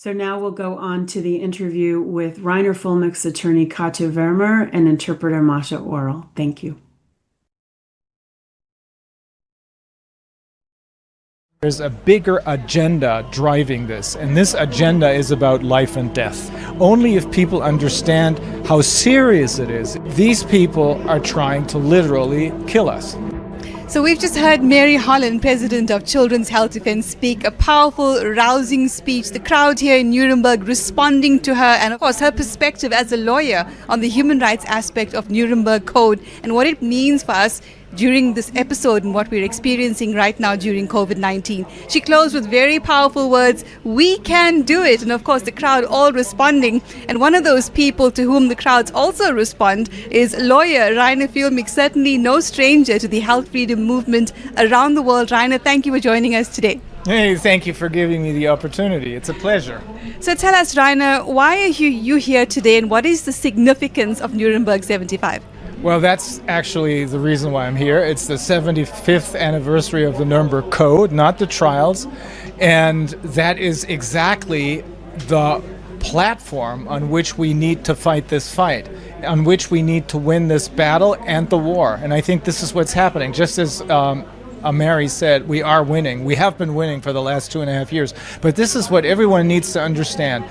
So now we'll go on to the interview with Reiner Fuellmich's attorney Katja Woermer and interpreter Mascha Orel. Thank you. There's a bigger agenda driving this, and this agenda is about life and death. Only if people understand how serious it is, these people are trying to literally kill us. So we've just heard Mary Holland, president of Children's Health Defense, speak a powerful, rousing speech. The crowd here in Nuremberg responding to her, and of course her perspective as a lawyer on the human rights aspect of Nuremberg Code and what it means for us during this episode and what we're experiencing right now during COVID-19. She closed with very powerful words, "We can do it." And of course the crowd all responding. And one of those people to whom the crowds also respond is lawyer Reiner Fuellmich, certainly no stranger to the health freedom movement around the world. Reiner, thank you for joining us today. Hey, thank you for giving me the opportunity. It's a pleasure. So tell us, Reiner, why are you here today and what is the significance of Nuremberg 75? Well, that's actually the reason why I'm here. It's the 75th anniversary of the Nuremberg Code, not the trials. And that is exactly the platform on which we need to fight this fight, on which we need to win this battle and the war. And I think this is what's happening. Just as Mary said, we are winning. We have been winning for the last 2.5 years. But this is what everyone needs to understand.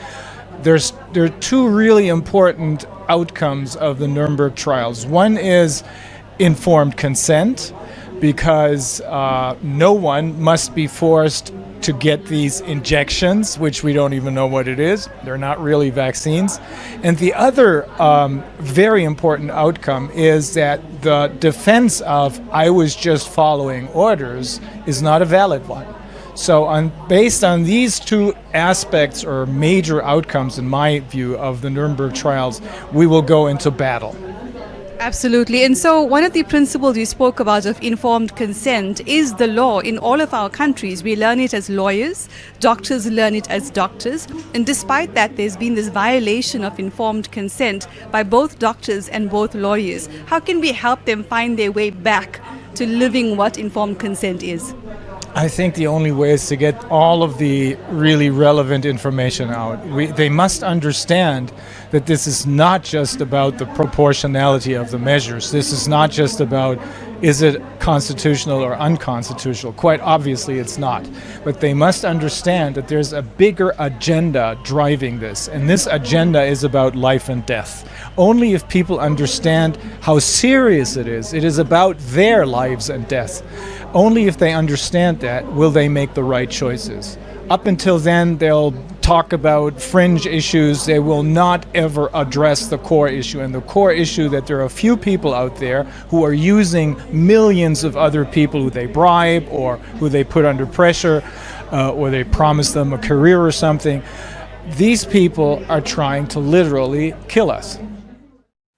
There are two really important outcomes of the Nuremberg trials. One is informed consent, because no one must be forced to get these injections, which we don't even know what it is. They're not really vaccines. And the other very important outcome is that the defense of "I was just following orders" is not a valid one. So based on these two aspects or major outcomes, in my view, of the Nuremberg trials, we will go into battle. Absolutely. And so one of the principles you spoke about of informed consent is the law in all of our countries. We learn it as lawyers, doctors learn it as doctors. And despite that, there's been this violation of informed consent by both doctors and both lawyers. How can we help them find their way back to living what informed consent is? I think the only way is to get all of the really relevant information out. They must understand that this is not just about the proportionality of the measures. This is not just about, is it constitutional or unconstitutional? Quite obviously it's not. But they must understand that there's a bigger agenda driving this, and this agenda is about life and death. Only if people understand how serious it is about their lives and death. Only if they understand that will they make the right choices. Up until then, they'll talk about fringe issues. They will not ever address the core issue. And the core issue that there are a few people out there who are using millions of other people who they bribe or who they put under pressure or they promise them a career or something. These people are trying to literally kill us.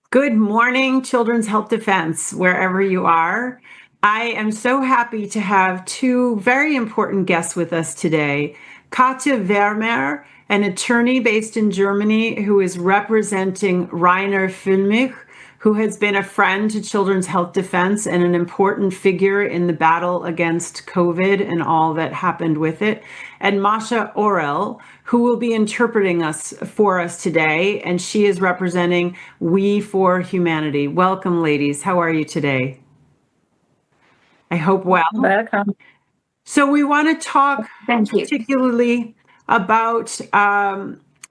Good morning, Children's Health Defense, wherever you are. I am so happy to have two very important guests with us today. Katja Woermer, an attorney based in Germany who is representing Reiner Fuellmich, who has been a friend to Children's Health Defense and an important figure in the battle against COVID and all that happened with it, and Mascha Orel, who will be interpreting for us today, and she is representing We for Humanity. Welcome, ladies. How are you today? I hope well. Welcome. So we want to talk Thank you. particularly about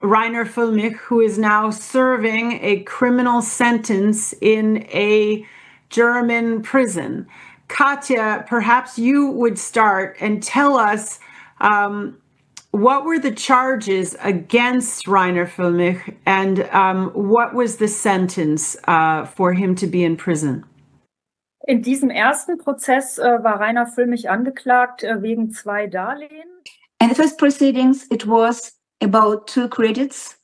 Reiner Fuellmich, who is now serving a criminal sentence in a German prison. Katja, perhaps you would start and tell us what were the charges against Reiner Fuellmich and what was the sentence for him to be in prison? In diesem ersten Prozess war Reiner Fuellmich angeklagt wegen 2 Darlehen. In the first proceedings, it was about 2 credits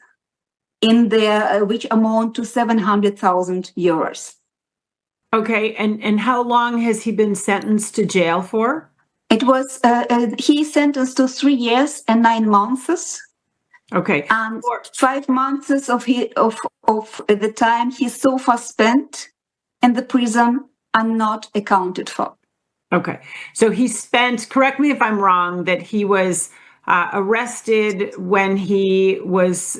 in there, which amount to 700,000 euros. Okay, and how long has he been sentenced to jail for? It was, he sentenced to 3 years and 9 months. Okay. And 5 months of the time he so far spent in the prison are not accounted for. Okay. So he spent, correct me if I'm wrong, that he was arrested when he was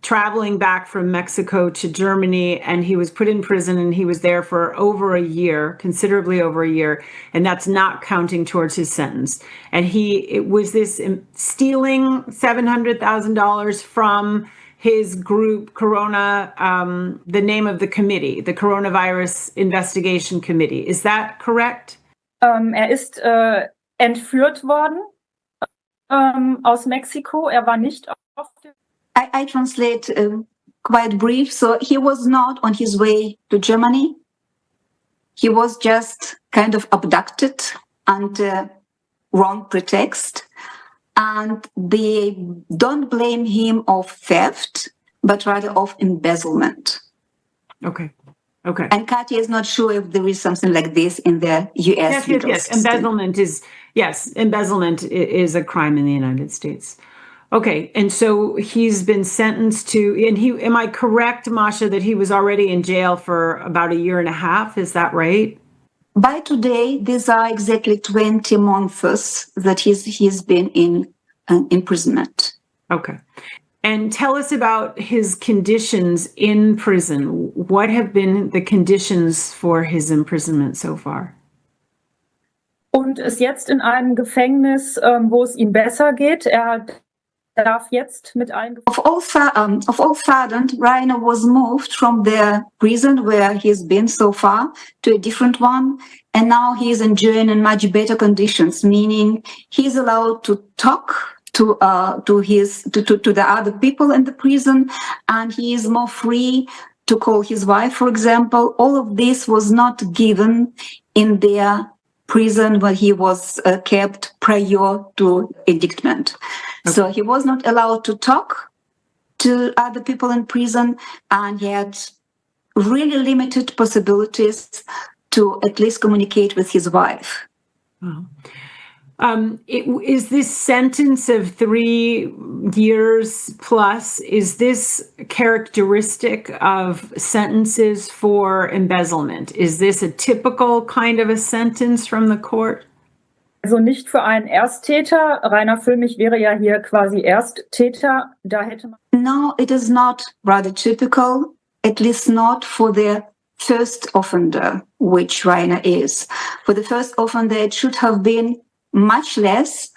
traveling back from Mexico to Germany, and he was put in prison, and he was there for over a year, considerably over a year, and that's not counting towards his sentence. And it was this stealing $700,000 from his group, Corona, the name of the committee, the Coronavirus Investigation Committee. Is that correct? Ist entführt worden aus Mexiko. War nicht auf dem. I translate quite brief. So he was not on his way to Germany. He was just kind of abducted under wrong pretext. And they don't blame him of theft, but rather of embezzlement. Okay. Okay. And Katja is not sure if there is something like this in the U.S. Yes. Embezzlement is a crime in the United States. Okay, and so he's been sentenced to, and am I correct, Mascha, that he was already in jail for about a year and a half? Is that right? By today, these are exactly 20 months that he's been in imprisonment. Okay. And tell us about his conditions in prison. What have been the conditions for his imprisonment so far? Und ist jetzt in einem Gefängnis, wo es ihm besser geht. Er darf jetzt mit allen. Of all sudden, Reiner was moved from the prison where he's been so far to a different one, and now he is enjoying in much better conditions, meaning he's allowed to talk to the other people in the prison, and he is more free to call his wife, for example. All of this was not given in their prison where he was kept prior to indictment. Okay. So he was not allowed to talk to other people in prison, and he had really limited possibilities to at least communicate with his wife. Wow. Is this sentence of 3 years plus, is this characteristic of sentences for embezzlement? Is this a typical kind of a sentence from the court? Also nicht für einen Ersttäter. Reiner Fuellmich wäre ja hier quasi Ersttäter. Da hätte man. No, it is not rather typical, at least not for the first offender, which Reiner is. For the first offender, it should have been much less,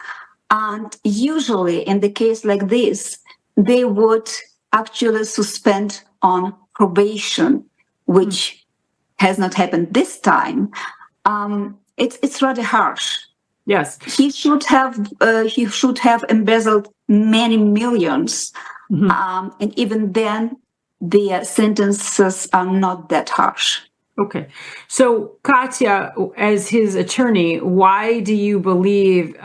and usually in the case like this, they would actually suspend on probation, which has not happened this time. It's rather harsh. Yes, he should have embezzled many millions, and even then, the sentences are not that harsh. Okay. So, Katja, as his attorney, why do you believe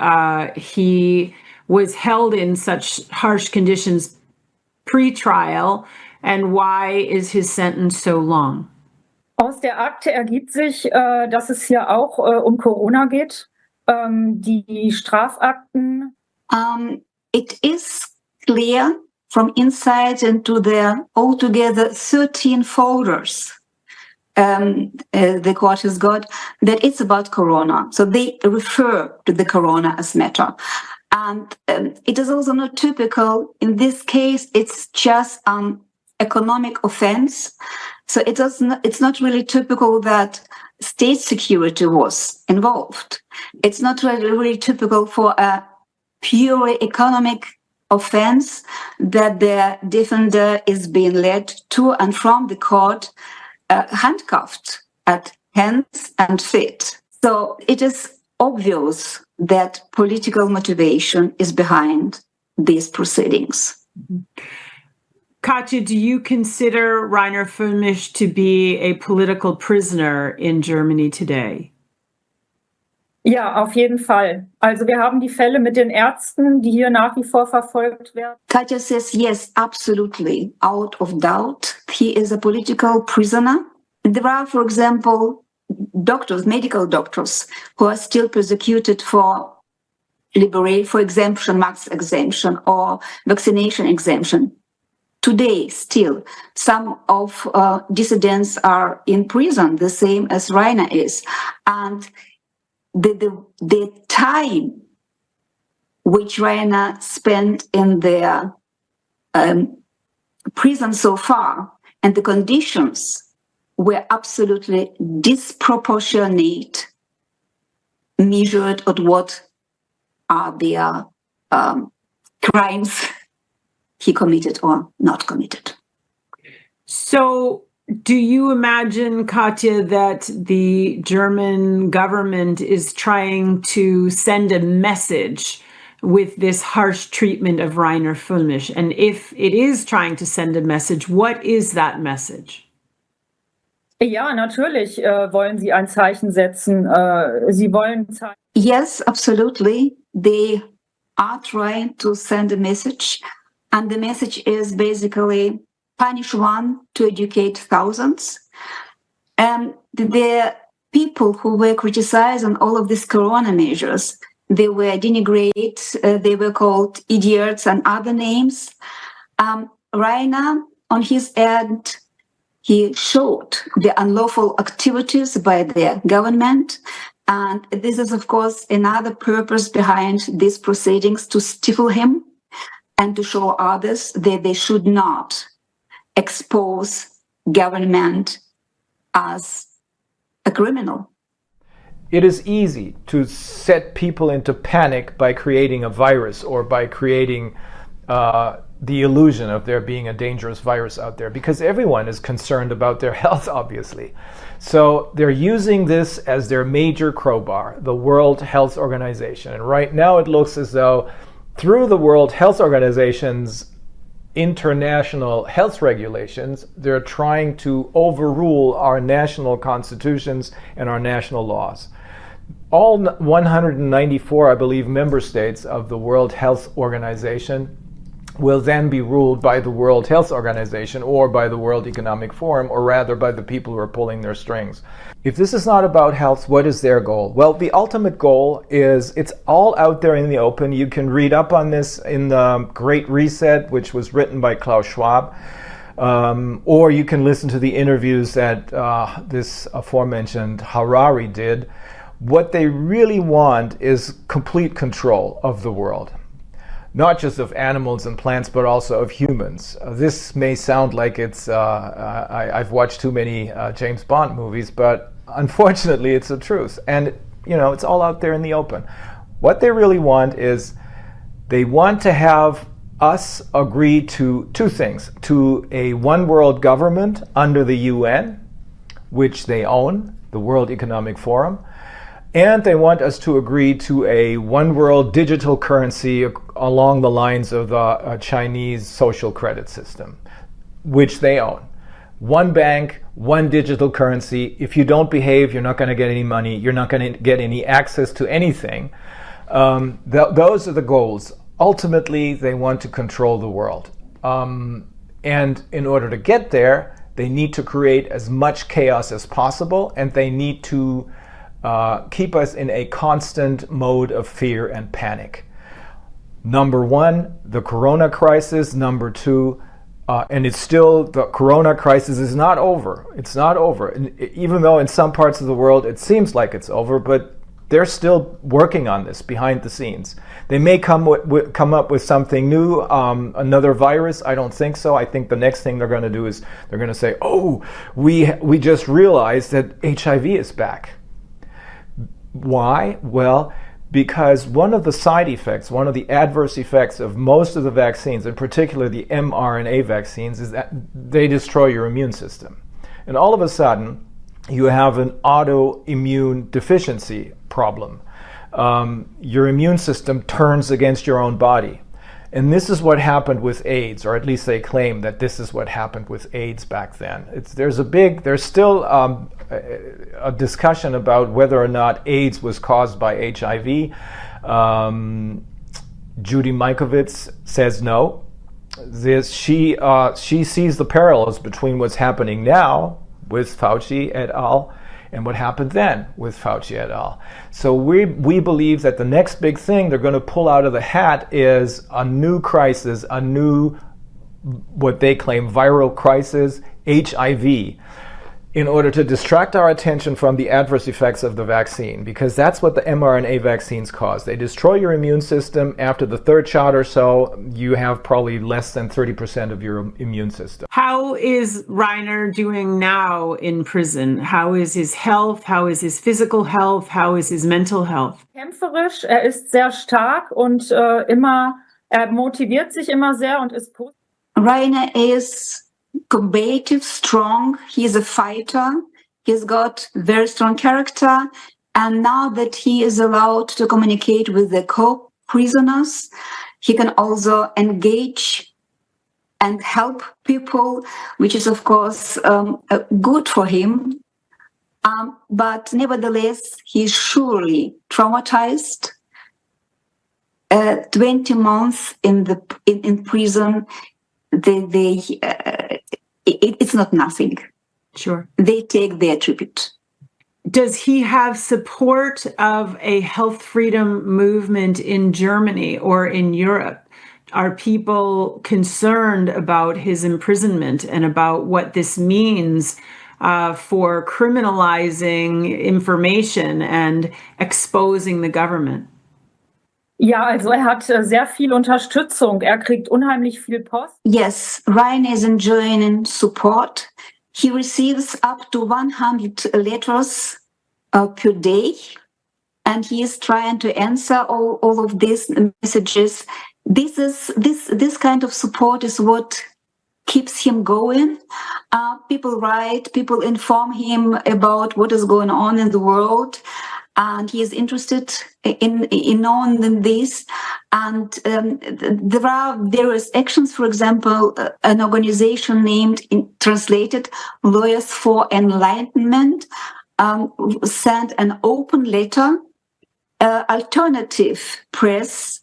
he was held in such harsh conditions pre-trial, and why is his sentence so long? Aus der Akte ergibt sich, dass es hier auch um Corona geht. Die Strafakten. It is clear from inside into the altogether 13 folders the court has got, that it's about Corona. So they refer to the Corona as matter. And it is also not typical. In this case, it's just economic offense. So it's not really typical that state security was involved. It's not really typical for a pure economic offense that the defender is being led to and from the court handcuffed at hands and feet. So it is obvious that political motivation is behind these proceedings. Mm-hmm. Katja, do you consider Reiner Fuellmich to be a political prisoner in Germany today? Ja, auf jeden Fall. Also wir haben die Fälle mit den Ärzten, die hier nach wie vor verfolgt werden. Katja says yes, absolutely, out of doubt. He is a political prisoner. There are, for example, doctors, medical doctors, who are still persecuted for exemption, max exemption, or vaccination exemption. Today, still, some of dissidents are in prison, the same as Reiner is. And the time which Reiner spent in their prison so far, and the conditions were absolutely disproportionate, measured at what are their crimes he committed or not committed. So do you imagine, Katja, that the German government is trying to send a message with this harsh treatment of Reiner Fuellmich? And if it is trying to send a message, what is that message? Ja, natürlich wollen sie ein Zeichen setzen. Sie wollen Yes, absolutely. They are trying to send a message. And the message is basically punish one to educate thousands. The people who were criticizing all of these corona measures, they were denigrated, they were called idiots and other names. Reiner, on his end, he showed the unlawful activities by the government. And this is, of course, another purpose behind these proceedings, to stifle him and to show others that they should not expose government as a criminal. It is easy to set people into panic by creating a virus or by creating the illusion of there being a dangerous virus out there, because everyone is concerned about their health, obviously. So they're using this as their major crowbar, the World Health Organization. And right now it looks as though through the World Health Organization's international health regulations, they're trying to overrule our national constitutions and our national laws. All 194, I believe, member states of the World Health Organization will then be ruled by the World Health Organization or by the World Economic Forum, or rather by the people who are pulling their strings. If this is not about health, what is their goal? Well, the ultimate goal is, it's all out there in the open. You can read up on this in the Great Reset, which was written by Klaus Schwab, or you can listen to the interviews that this aforementioned Harari did. What they really want is complete control of the world. Not just of animals and plants, but also of humans. This may sound like it's, I've watched too many James Bond movies, but unfortunately it's the truth. And, you know, it's all out there in the open. What they really want is, they want to have us agree to two things: to a one world government under the UN, which they own, the World Economic Forum, and they want us to agree to a one world digital currency along the lines of the Chinese social credit system, which they own. One bank, one digital currency. If you don't behave, you're not going to get any money. You're not going to get any access to anything. Those are the goals. Ultimately, they want to control the world. And in order to get there, they need to create as much chaos as possible, and they need to keep us in a constant mode of fear and panic. Number one, the corona crisis. Number two, and it's still, the corona crisis is not over. It's not over. And even though in some parts of the world it seems like it's over, but they're still working on this behind the scenes. They may come up with something new, another virus. I don't think so. I think the next thing they're going to do is they're going to say, oh, we just realized that HIV is back. Why? Well, because one of the side effects, one of the adverse effects of most of the vaccines, in particular the mRNA vaccines, is that they destroy your immune system. And all of a sudden, you have an autoimmune deficiency problem. Your immune system turns against your own body. And this is what happened with AIDS, or at least they claim that this is what happened with AIDS back then. There's still a discussion about whether or not AIDS was caused by HIV. Judy Mikovits says no. She sees the parallels between what's happening now with Fauci et al. And what happened then with Fauci et al. So we believe that the next big thing they're going to pull out of the hat is a new crisis, a new, what they claim, viral crisis, HIV. in order to distract our attention from the adverse effects of the vaccine, because that's what the mRNA vaccines cause. They destroy your immune system. After the third shot or so, you have probably less than 30% of your immune system. How is Reiner doing now in prison? How is his health? How is his physical health? How is his mental health? Kämpferisch, ist sehr stark und er motiviert sich immer sehr und ist positiv. Reiner is combative, strong. He's a fighter. He's got very strong character. And now that he is allowed to communicate with the co-prisoners, he can also engage and help people, which is, of course, good for him. But nevertheless, he's surely traumatized. 20 months in prison, it's not nothing. Sure. They take their tribute. Does he have support of a health freedom movement in Germany or in Europe? Are people concerned about his imprisonment and about what this means for criminalizing information and exposing the government? Ja, also hat sehr viel Unterstützung. Kriegt unheimlich viel Post. Yes, Reiner is enjoying support. He receives up to 100 letters per day, and he is trying to answer all of these messages. This kind of support is what keeps him going. People write, people inform him about what is going on in the world, and he is interested in knowing this. And there are various actions. For example, an organization named, translated, Lawyers for Enlightenment, sent an open letter. Alternative press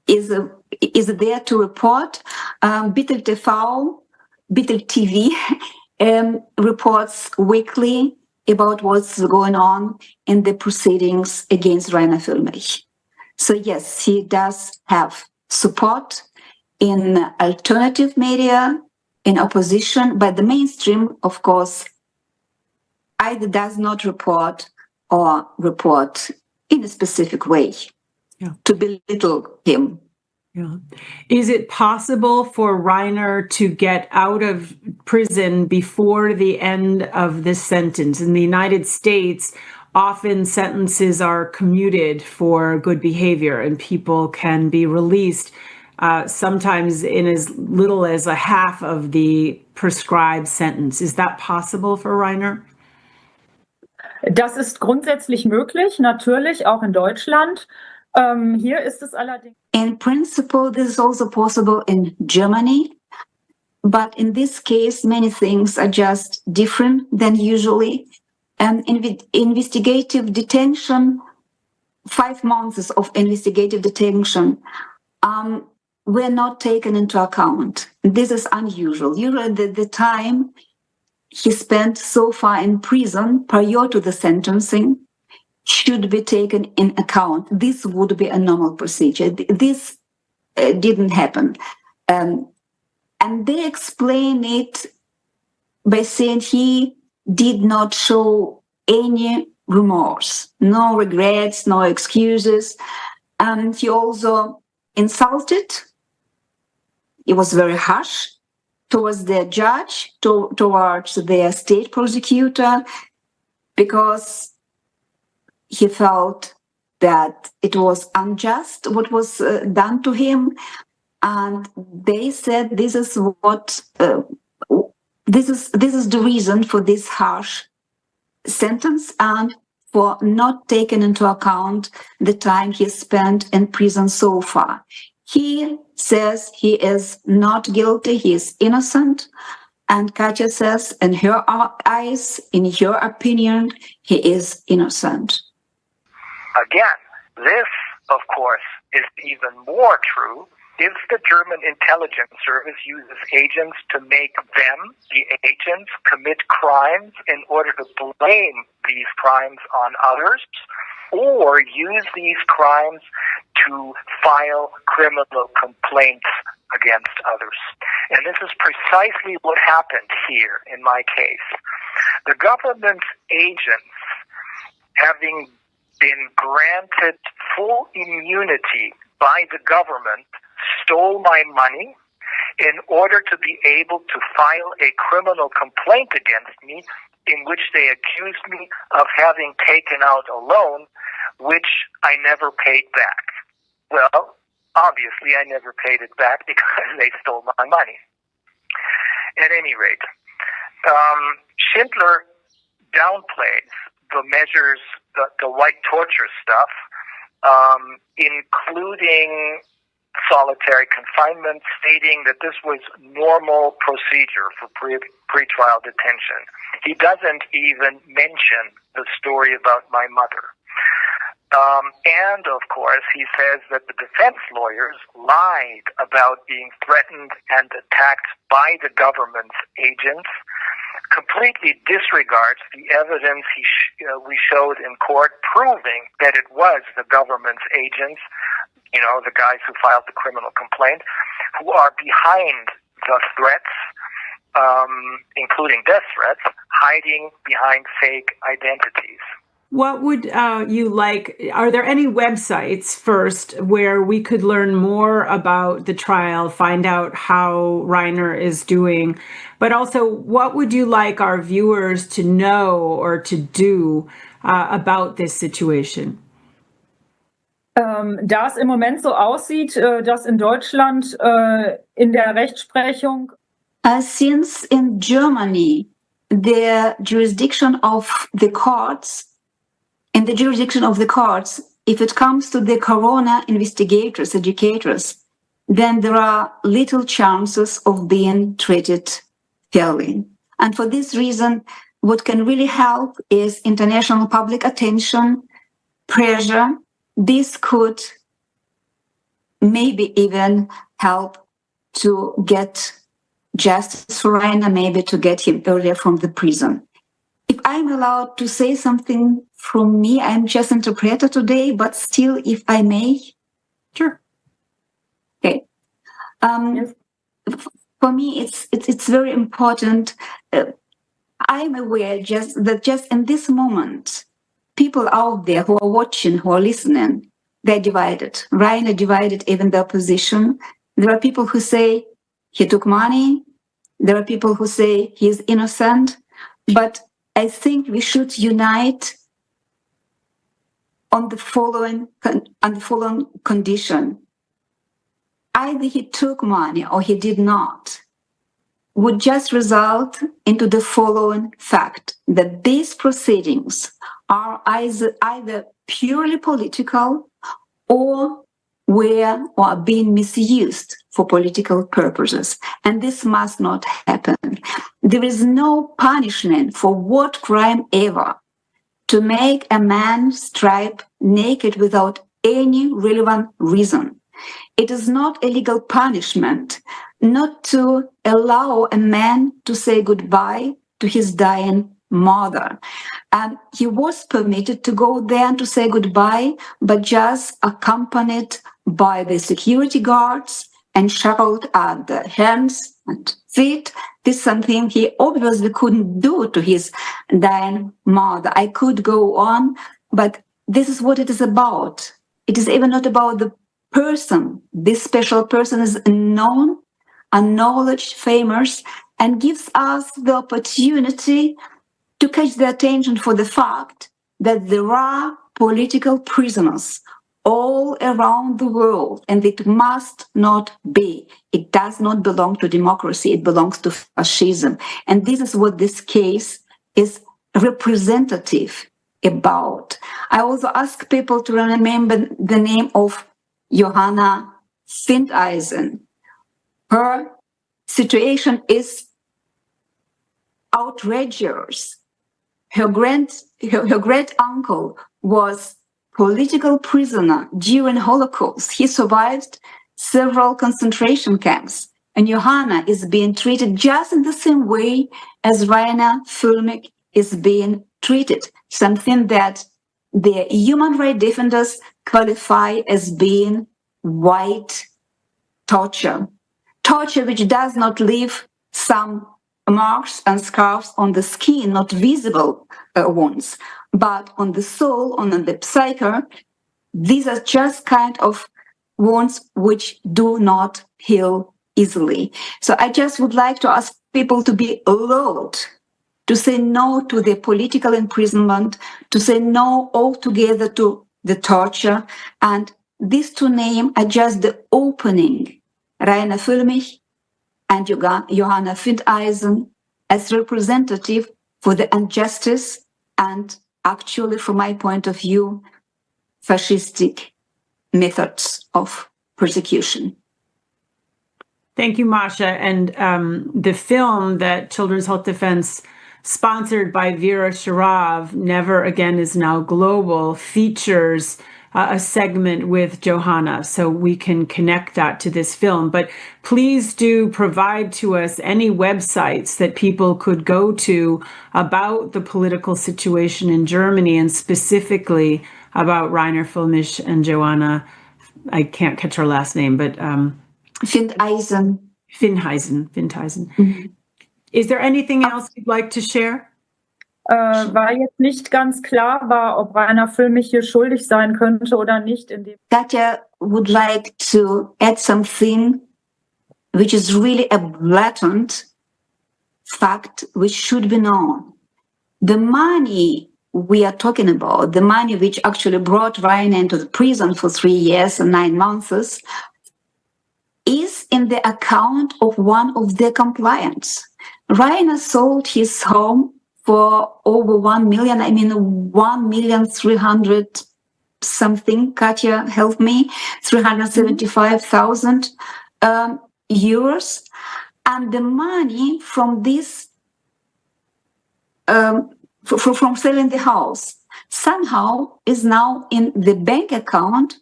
is there to report. Bitte TV, Bitte TV reports weekly about what's going on in the proceedings against Reiner Fuellmich. So yes, he does have support in alternative media, in opposition, but the mainstream, of course, either does not report or report in a specific way to belittle him. Yeah. Is it possible for Reiner to get out of prison before the end of this sentence? In the United States, often sentences are commuted for good behavior and people can be released sometimes in as little as a half of the prescribed sentence. Is that possible for Reiner? Das ist grundsätzlich möglich, natürlich, auch in Deutschland. Hier ist es allerdings. In principle, this is also possible in Germany. But in this case, many things are just different than usually. Investigative detention, 5 months of investigative detention, were not taken into account. This is unusual. Usually the time he spent so far in prison prior to the sentencing should be taken in account. This would be a normal procedure. This didn't happen. And they explain it by saying he did not show any remorse, no regrets, no excuses. And he also insulted. It was very harsh towards the judge, towards the state prosecutor, because he felt that it was unjust what was done to him, and they said this is what this is the reason for this harsh sentence and for not taking into account the time he spent in prison so far. He says he is not guilty, he is innocent, and Katja says, in her eyes, in her opinion, he is innocent. Again, this, of course, is even more true if the German intelligence service uses agents to make them, the agents, commit crimes in order to blame these crimes on others, or use these crimes to file criminal complaints against others. And this is precisely what happened here in my case. The government's agents, having been granted full immunity by the government, stole my money in order to be able to file a criminal complaint against me in which they accused me of having taken out a loan which I never paid back. Well, obviously I never paid it back because they stole my money. At any rate, Schindler downplays the measures, the white torture stuff, including solitary confinement, stating that this was normal procedure for pretrial detention. He doesn't even mention the story about my mother. And, of course, he says that the defense lawyers lied about being threatened and attacked by the government's agents, completely disregards the evidence we showed in court proving that it was the government's agents, you know, the guys who filed the criminal complaint, who are behind the threats, including death threats, hiding behind fake identities. What would you like? Are there any websites first where we could learn more about the trial, find out how Reiner is doing, but also what would you like our viewers to know or to do about this situation? Da es im Moment so aussieht, dass in Deutschland in der Rechtsprechung since in Germany the jurisdiction of the courts, if it comes to the Corona investigators, educators, then there are little chances of being treated fairly. And for this reason, what can really help is international public attention, pressure. This could maybe even help to get justice for Reiner, maybe to get him earlier from the prison. If I'm allowed to say something from me, I'm just interpreter today, but still, if I may. Sure. Okay. Yes. For me, it's very important. I'm aware that just in this moment, people out there who are watching, who are listening, they're divided. Reiner divided even the opposition. There are people who say he took money. There are people who say he's innocent. But I think we should unite on the following condition. Either he took money or he did not, would just result into the following fact, that these proceedings are either purely political or are being misused for political purposes. And this must not happen. There is no punishment for what crime ever to make a man strip naked without any relevant reason. It is not a legal punishment not to allow a man to say goodbye to his dying mother. And he was permitted to go there and to say goodbye, but just accompanied by the security guards and shackled at the hands and feet. This is something he obviously couldn't do to his dying mother. I could go on, but this is what it is about. It is even not about the person. This special person is known, acknowledged, famous, and gives us the opportunity to catch the attention for the fact that there are political prisoners all around the world, and it must not be. It does not belong to democracy. It belongs to fascism. And this is what this case is representative about. I also ask people to remember the name of Johanna Findeisen. Her situation is outrageous. Her great uncle was political prisoner during Holocaust. He survived several concentration camps, and Johanna is being treated just in the same way as Reiner Fuellmich is being treated, something that the human rights defenders qualify as being white torture. Torture which does not leave some marks and scars on the skin, not visible wounds, but on the soul, on the psyche. These are just kind of wounds which do not heal easily. So I just would like to ask people to be allowed to say no to the political imprisonment, to say no altogether to the torture. And these two names are just the opening. Reiner Fuellmich and Johanna Findeisen as representative for the injustice and actually, from my point of view, fascistic methods of persecution. Thank you, Masha. And the film that Children's Health Defense, sponsored by Vera Sharav, Never Again Is Now Global, features a segment with Johanna, so we can connect that to this film. But please do provide to us any websites that people could go to about the political situation in Germany, and specifically about Reiner Fuellmich and Johanna. I can't catch her last name, but Findeisen. Mm-hmm. Is there anything else you'd like to share? Weil jetzt nicht ganz klar war, ob Reiner Fuellmich hier schuldig sein könnte oder nicht. Katja would like to add something which is really a blatant fact which should be known. The money we are talking about, the money which actually brought Reiner into the prison for 3 years and 9 months, is in the account of one of their complainants. Reiner sold his home for over 1 million, 1,300,000 something, Katja, help me, 375,000 euros. And the money from this, from selling the house, somehow is now in the bank account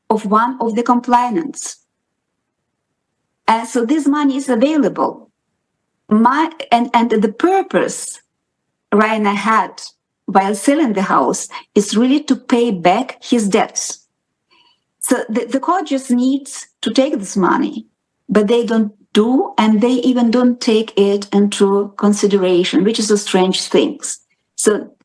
of one of the complainants. And so this money is available. And the purpose Reiner had while selling the house is really to pay back his debts. So the court just needs to take this money, but they don't do, and they even don't take it into consideration, which is a strange thing. So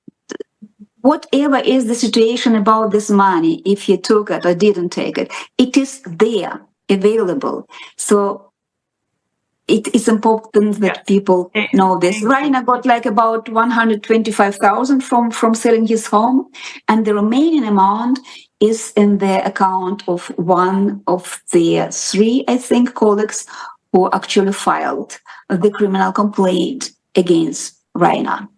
whatever is the situation about this money, if he took it or didn't take it, it is there, available. So it is important that people know this. Reiner got like about 125,000 from selling his home, and the remaining amount is in the account of one of the 3, I think, colleagues who actually filed the criminal complaint against Reiner.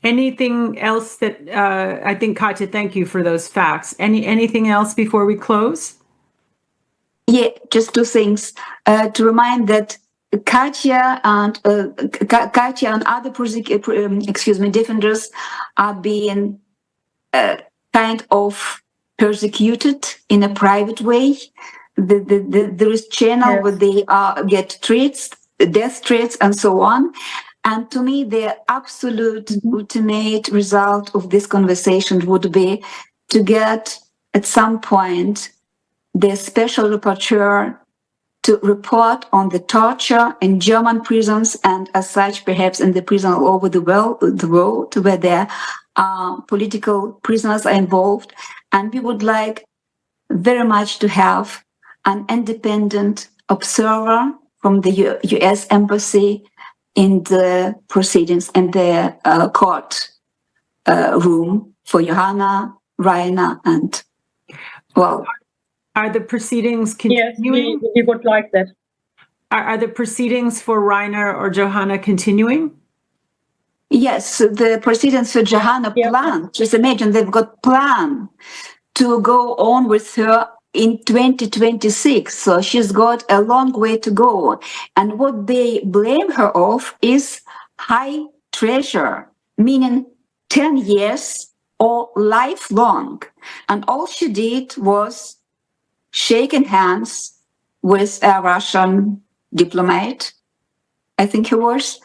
Anything else that I think, Katja, thank you for those facts. Anything else before we close? Yeah, just 2 things to remind that Katja and other defenders are being kind of persecuted in a private way. There is channel where they get threats, death threats, and so on. And to me, the absolute ultimate result of this conversation would be to get at some point the special rapporteur to report on the torture in German prisons, and as such, perhaps in the prison all over the world where there are political prisoners are involved. And we would like very much to have an independent observer from the US Embassy in the proceedings, in the court room for Johanna, Reiner, and, well... Are the proceedings continuing? Yes, we would like that. Are the proceedings for Reiner or Johanna continuing? Yes, the proceedings for Johanna planned. Just imagine they've got plan to go on with her in 2026. So she's got a long way to go. And what they blame her of is high treasure, meaning 10 years or lifelong. And all she did was shaking hands with a Russian diplomat, I think he was,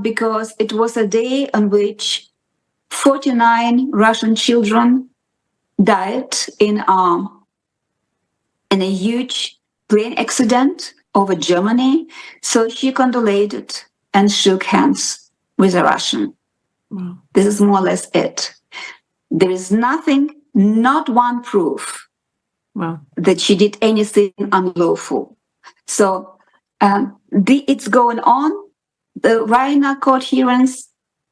because it was a day on which 49 Russian children died in a huge plane accident over Germany. So she condolated and shook hands with a Russian. Wow. This is more or less it. There is nothing, not one proof Wow. that she did anything unlawful. So it's going on. The Reiner court hearings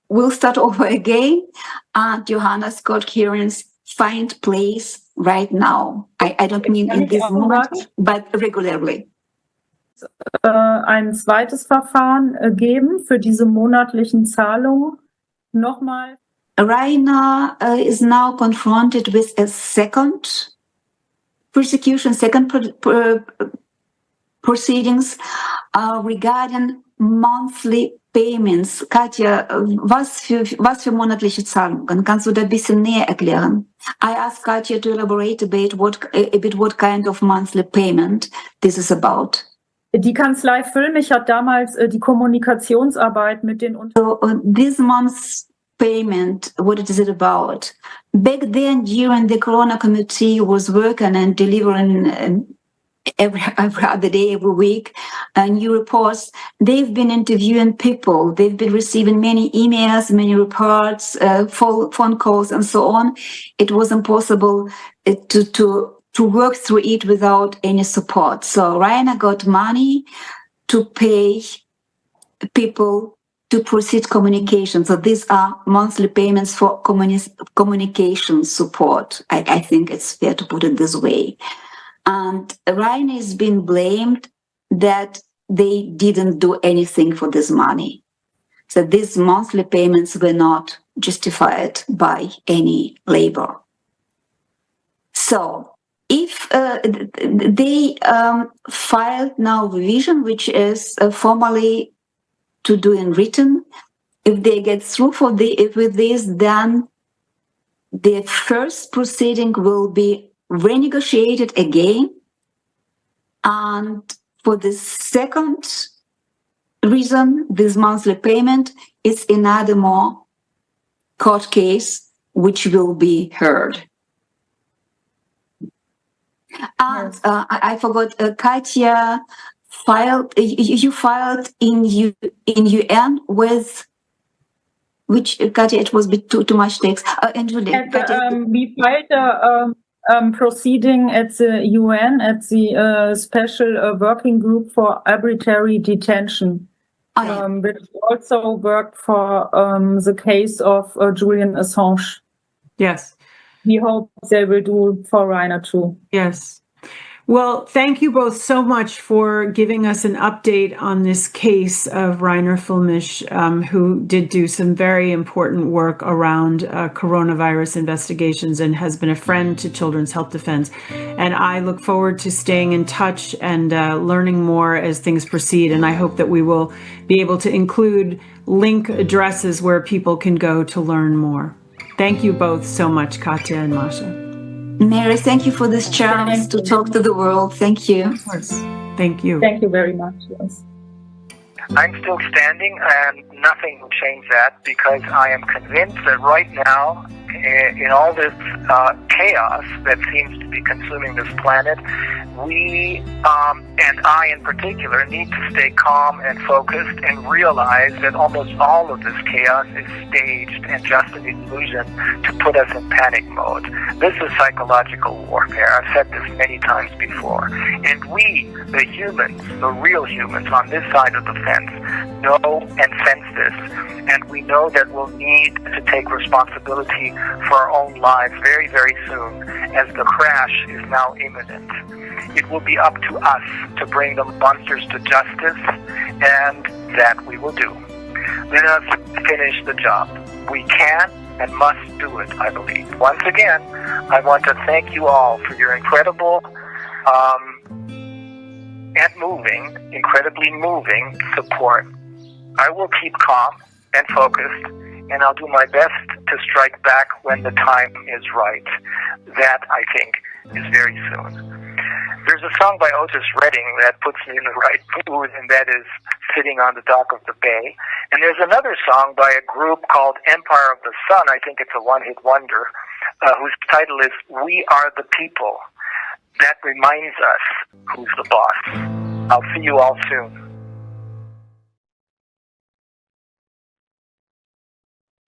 will start over again, and Johanna's court hearings find place right now. I don't mean in this moment, but regularly. Ein zweites Verfahren geben für diese monatlichen Zahlungen. Nochmal. Reiner is now confronted with a second prosecution, proceedings regarding monthly payments. Katja, was für monatliche Zahlungen? Kannst du da ein bisschen näher erklären? I asked Katja to elaborate a bit what kind of monthly payment this is about. Die Kanzlei Fuellmich hat damals die Kommunikationsarbeit mit den Unternehmen. So, this month's payment, what is it about? Back then, during the Corona Committee was working and delivering every other day, every week, new reports. They've been interviewing people. They've been receiving many emails, many reports, phone calls, and so on. It was impossible to work through it without any support. So Reiner got money to pay people to proceed communication. So these are monthly payments for communication support. I think it's fair to put it this way. And Reiner has been blamed that they didn't do anything for this money. So these monthly payments were not justified by any labor. So if they filed now revision, which is formally to do in written, if they get through with this, then the first proceeding will be renegotiated again. And for the second reason, this monthly payment is another more court case which will be heard. And I forgot, Katja filed. You filed in UN with which, Katja? It was too much text. We filed a proceeding at the UN at the Special Working Group for Arbitrary Detention, which also worked for the case of Julian Assange. Yes. We hope they will do for Reiner too. Yes. Well, thank you both so much for giving us an update on this case of Reiner Fuellmich, who did do some very important work around coronavirus investigations and has been a friend to Children's Health Defense. And I look forward to staying in touch and learning more as things proceed. And I hope that we will be able to include link addresses where people can go to learn more. Thank you both so much, Katja and Mascha. Mary, thank you for this chance to talk to the world. Thank you. Of course. Thank you. Thank you very much. Yes. I'm still standing, and nothing will change that, because I am convinced that right now, in all this chaos that seems to be consuming this planet, we, and I in particular, need to stay calm and focused and realize that almost all of this chaos is staged and just an illusion to put us in panic mode. This is psychological warfare. I've said this many times before. And we, the humans, the real humans on this side of the fence, know and sense this. And we know that we'll need to take responsibility for our own lives very, very soon, as the crash is now imminent. It will be up to us to bring the monsters to justice, and that we will do. Let us finish the job. We can and must do it, I believe. Once again, I want to thank you all for your incredible and incredibly moving support. I will keep calm and focused, and I'll do my best to strike back when the time is right. That, I think, is very soon. There's a song by Otis Redding that puts me in the right mood, and that is Sitting on the Dock of the Bay. And there's another song by a group called Empire of the Sun, I think it's a one-hit wonder, whose title is We Are the People. That reminds us who's the boss. I'll see you all soon.